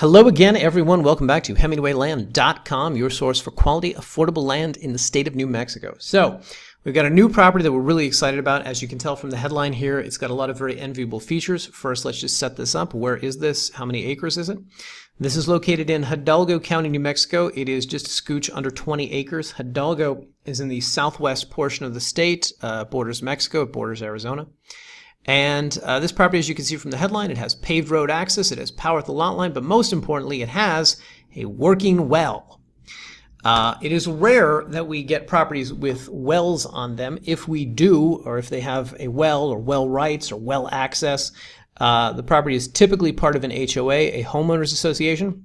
Hello again, everyone. Welcome back to HemingwayLand.com, your source for quality, affordable land in the state of New Mexico. So, we've got a new property that we're really excited about. As you can tell from the headline here, it's got a lot of very enviable features. First, let's just set this up. Where is this? How many acres is it? This is located in Hidalgo County, New Mexico. It is just a scooch under 20 acres. Hidalgo is in the southwest portion of the state, borders Mexico, it borders Arizona. And this property, as you can see from the headline, it has paved road access, it has power at the lot line, but most importantly, it has a working well. It is rare that we get properties with wells on them. If we do, or if they have a well or well rights or well access, the property is typically part of an HOA, a homeowners association.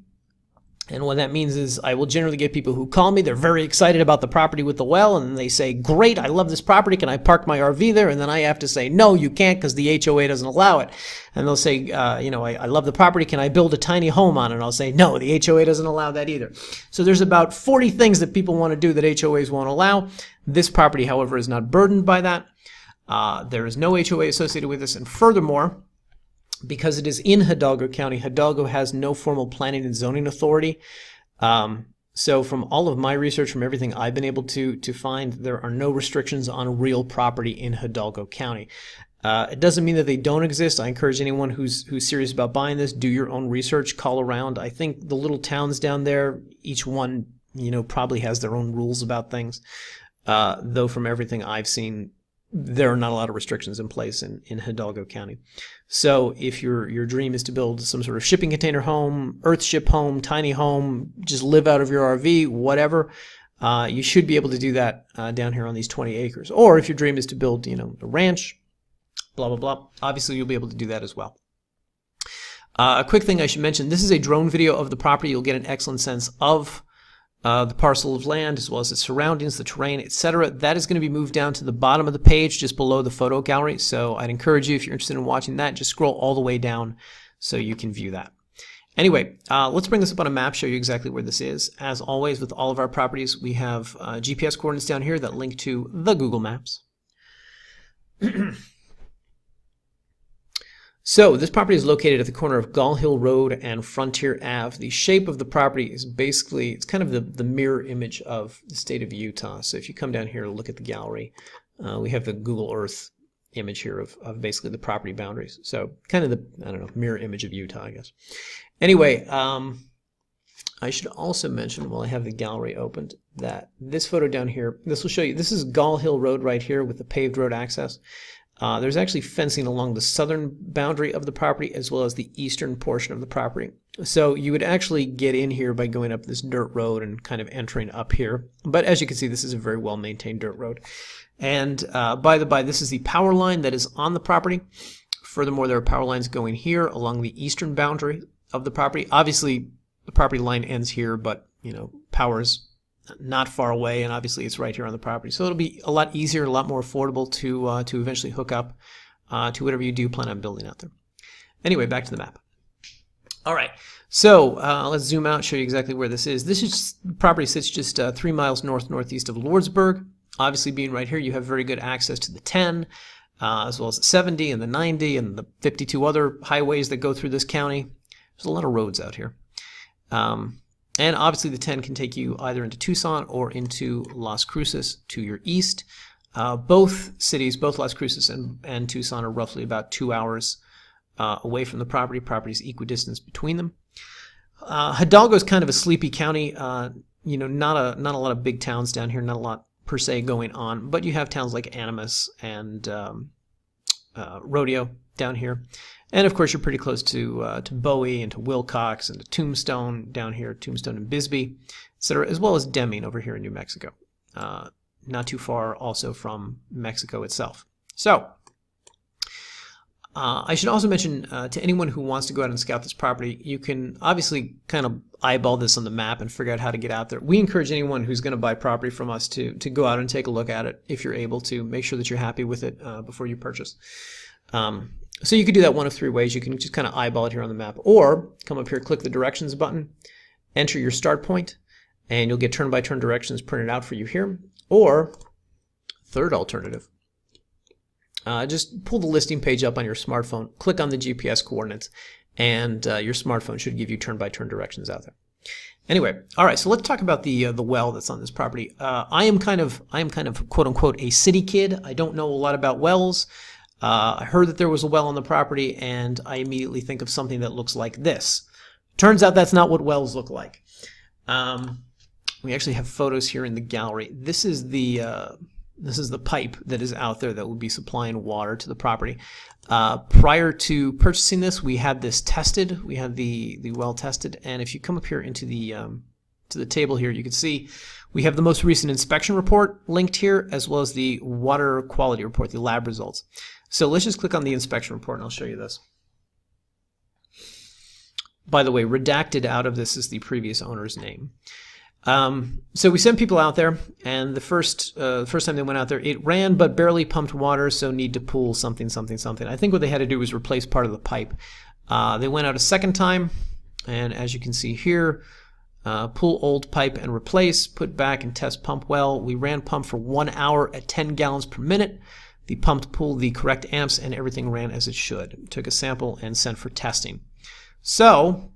And what that means is I will generally get people who call me, they're very excited about the property with the well, and they say, great, I love this property, can I park my RV there? And then I have to say, no, you can't because the HOA doesn't allow it. And they'll say, I love the property, can I build a tiny home on it? And I'll say, no, the HOA doesn't allow that either. So there's about 40 things that people want to do that HOAs won't allow. This property, however, is not burdened by that. There is no HOA associated with this, and furthermore, because it is in Hidalgo County, Hidalgo has no formal planning and zoning authority. So from all of my research, from everything I've been able to find, there are no restrictions on real property in Hidalgo County. It doesn't mean that they don't exist. I encourage anyone who's serious about buying this, do your own research, call around. I think the little towns down there, each one, probably has their own rules about things. Though from everything I've seen, there are not a lot of restrictions in place in Hidalgo County. So if your dream is to build some sort of shipping container home, earthship home, tiny home, just live out of your RV, whatever, you should be able to do that down here on these 20 acres. Or if your dream is to build, a ranch, blah, blah, blah, obviously you'll be able to do that as well. A quick thing I should mention, this is a drone video of the property. You'll get an excellent sense of the parcel of land, as well as its surroundings, the terrain, etc. That is going to be moved down to the bottom of the page, just below the photo gallery. So I'd encourage you, if you're interested in watching that, just scroll all the way down so you can view that. Anyway, let's bring this up on a map, show you exactly where this is. As always, with all of our properties, we have GPS coordinates down here that link to the Google Maps. So this property is located at the corner of Gall Hill Road and Frontier Ave. The shape of the property is basically, it's kind of the mirror image of the state of Utah. So if you come down here and look at the gallery, we have the Google Earth image here of basically the property boundaries. So kind of the, mirror image of Utah, I guess. Anyway, I should also mention, while I have the gallery opened, that this photo down here, this will show you, this is Gall Hill Road right here with the paved road access. There's actually fencing along the southern boundary of the property as well as the eastern portion of the property. So you would actually get in here by going up this dirt road and kind of entering up here. But as you can see, this is a very well maintained dirt road. And by the by, this is the power line that is on the property. Furthermore, there are power lines going here along the eastern boundary of the property. Obviously, the property line ends here, but power is not far away, and obviously it's right here on the property. So it'll be a lot easier, a lot more affordable to eventually hook up to whatever you do plan on building out there. Anyway, back to the map. All right, so let's zoom out, show you exactly where this is. The property sits just 3 miles northeast of Lorsburg. Obviously, being right here, you have very good access to the 10, as well as the 70 and the 90 and the 52 other highways that go through this county. There's a lot of roads out here. And obviously the 10 can take you either into Tucson or into Las Cruces to your east. Both cities, both Las Cruces and Tucson, are roughly about 2 hours away from the property. Property's equidistant between them. Hidalgo is kind of a sleepy county. Not a lot of big towns down here, not a lot per se going on, but you have towns like Animas and Rodeo down here. And of course, you're pretty close to Bowie and to Wilcox and to Tombstone down here, Tombstone and Bisbee, etc., as well as Deming over here in New Mexico. Not too far also from Mexico itself. So, I should also mention to anyone who wants to go out and scout this property, you can obviously kind of eyeball this on the map and figure out how to get out there. We encourage anyone who's going to buy property from us to go out and take a look at it if you're able to. Make sure that you're happy with it before you purchase. So you could do that one of 3 ways. You can just kind of eyeball it here on the map, or come up here, click the directions button, enter your start point, and you'll get turn-by-turn directions printed out for you here. Or, third alternative, just pull the listing page up on your smartphone, click on the GPS coordinates, and your smartphone should give you turn-by-turn directions out there. Anyway, all right, so let's talk about the well that's on this property. I am kind of quote unquote a city kid. I don't know a lot about wells. I heard that there was a well on the property, and I immediately think of something that looks like this. Turns out that's not what wells look like. We actually have photos here in the gallery. This is the pipe that is out there that will be supplying water to the property. Prior to purchasing this, we had this tested. We had the well tested, and if you come up here into the to the table here, you can see we have the most recent inspection report linked here, as well as the water quality report, the lab results. So let's just click on the inspection report, and I'll show you this. By the way, redacted out of this is the previous owner's name. So we sent people out there, and the first time they went out there, it ran but barely pumped water, so need to pull something. I think what they had to do was replace part of the pipe. They went out a second time, and as you can see here, pull old pipe and replace, put back and test pump well. We ran pump for 1 hour at 10 gallons per minute. The pump pulled the correct amps, and everything ran as it should. Took a sample and sent for testing. So,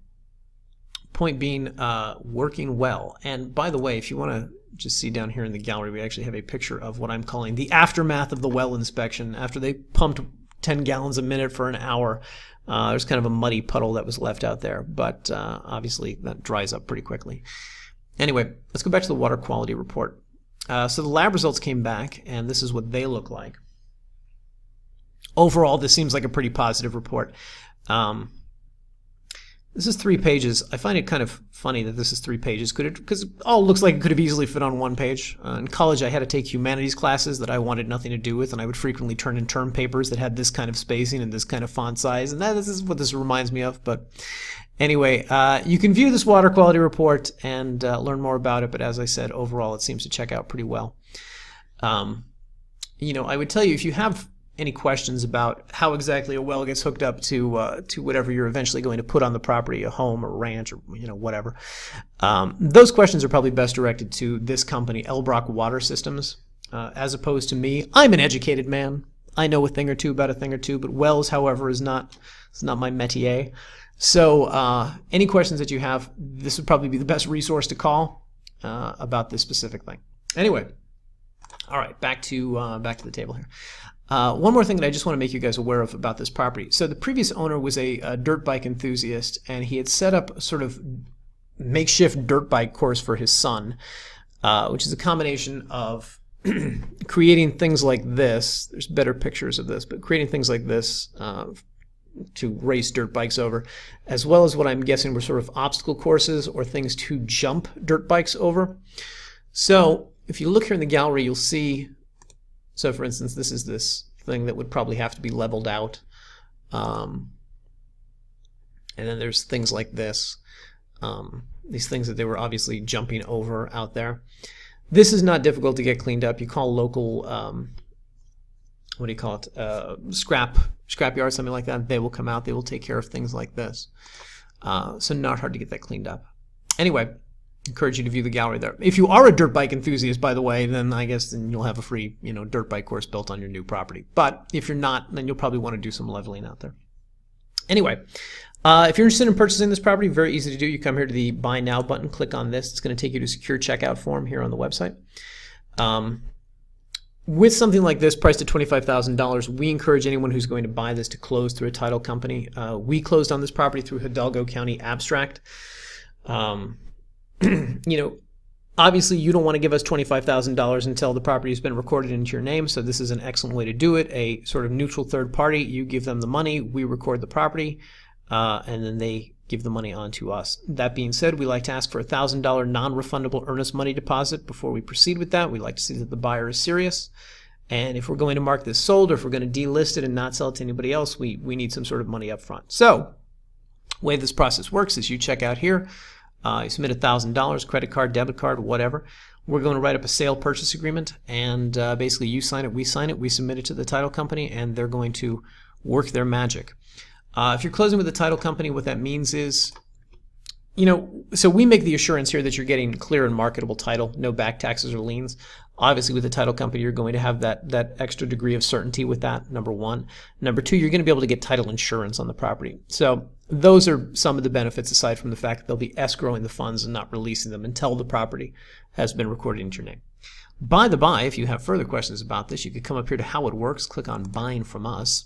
point being, working well. And by the way, if you want to just see down here in the gallery, we actually have a picture of what I'm calling the aftermath of the well inspection. After they pumped 10 gallons a minute for an hour, there's kind of a muddy puddle that was left out there, but obviously that dries up pretty quickly. Anyway, let's go back to the water quality report. So the lab results came back, and this is what they look like. Overall, this seems like a pretty positive report. This is 3 pages. I find it kind of funny that this is 3 pages, because it all looks like it could have easily fit on 1 page. In college, I had to take humanities classes that I wanted nothing to do with, and I would frequently turn in term papers that had this kind of spacing and this kind of font size, and this is what this reminds me of. But anyway, you can view this water quality report and learn more about it, but as I said, overall, it seems to check out pretty well. You know, I would tell you, if you have any questions about how exactly a well gets hooked up to whatever you're eventually going to put on the property, a home or ranch or whatever, those questions are probably best directed to this company, Elbrock Water Systems, as opposed to me. I'm an educated man. I know a thing or two about a thing or two, but wells, however, is not my métier. So any questions that you have, this would probably be the best resource to call about this specific thing. Anyway, all right, back to the table here. One more thing that I just want to make you guys aware of about this property. So the previous owner was a dirt bike enthusiast, and he had set up a sort of makeshift dirt bike course for his son, which is a combination of creating things like this. There's better pictures of this, but creating things like this to race dirt bikes over, as well as what I'm guessing were sort of obstacle courses or things to jump dirt bikes over. So if you look here in the gallery, you'll see. So for instance, this is this thing that would probably have to be leveled out. And then there's things like this. These things that they were obviously jumping over out there. This is not difficult to get cleaned up. You call local, what do you call it, scrap yard, something like that. They will come out. They will take care of things like this. So not hard to get that cleaned up. Anyway, encourage you to view the gallery there. If you are a dirt bike enthusiast, by the way, then I guess you'll have a free, dirt bike course built on your new property. But if you're not, then you'll probably want to do some leveling out there. Anyway, if you're interested in purchasing this property, very easy to do. You come here to the Buy Now button, click on this. It's going to take you to a secure checkout form here on the website. With something like this priced at $25,000, we encourage anyone who's going to buy this to close through a title company. We closed on this property through Hidalgo County Abstract. Obviously you don't want to give us $25,000 until the property has been recorded into your name, so this is an excellent way to do it. A sort of neutral third party, you give them the money, we record the property, and then they give the money on to us. That being said, we like to ask for a $1,000 non-refundable earnest money deposit before we proceed with that. We like to see that the buyer is serious, and if we're going to mark this sold, or if we're going to delist it and not sell it to anybody else, we need some sort of money up front. So the way this process works is you check out here. You submit $1,000, credit card, debit card, whatever. We're going to write up a sale purchase agreement, and basically you sign it, we submit it to the title company, and they're going to work their magic. If you're closing with the title company, what that means is, so we make the assurance here that you're getting clear and marketable title, no back taxes or liens. Obviously, with the title company, you're going to have that extra degree of certainty with that, number one. Number two, you're going to be able to get title insurance on the property. So those are some of the benefits aside from the fact that they'll be escrowing the funds and not releasing them until the property has been recorded into your name. By the by, if you have further questions about this, you could come up here to how it works, click on Buying from Us.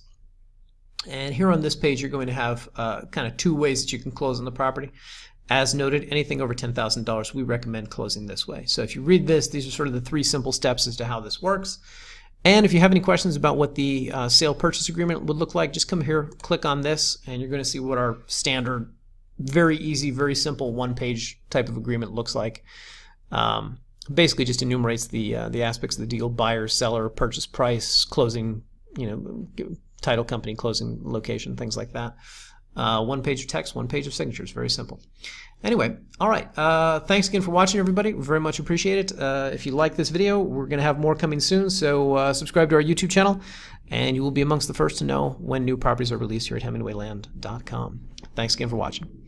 And here on this page, you're going to have kind of two ways that you can close on the property. As noted, anything over $10,000, we recommend closing this way. So if you read this, these are sort of the three simple steps as to how this works. And if you have any questions about what the sale purchase agreement would look like, just come here, click on this, and you're going to see what our standard, very easy, very simple one-page type of agreement looks like. Basically just enumerates the aspects of the deal: buyer, seller, purchase price, closing, title company, closing location, things like that. One page of text, one page of signatures. Very simple. Anyway, all right. Thanks again for watching, everybody. Very much appreciate it. If you like this video, we're going to have more coming soon, so subscribe to our YouTube channel, and you will be amongst the first to know when new properties are released here at HemingwayLand.com. Thanks again for watching.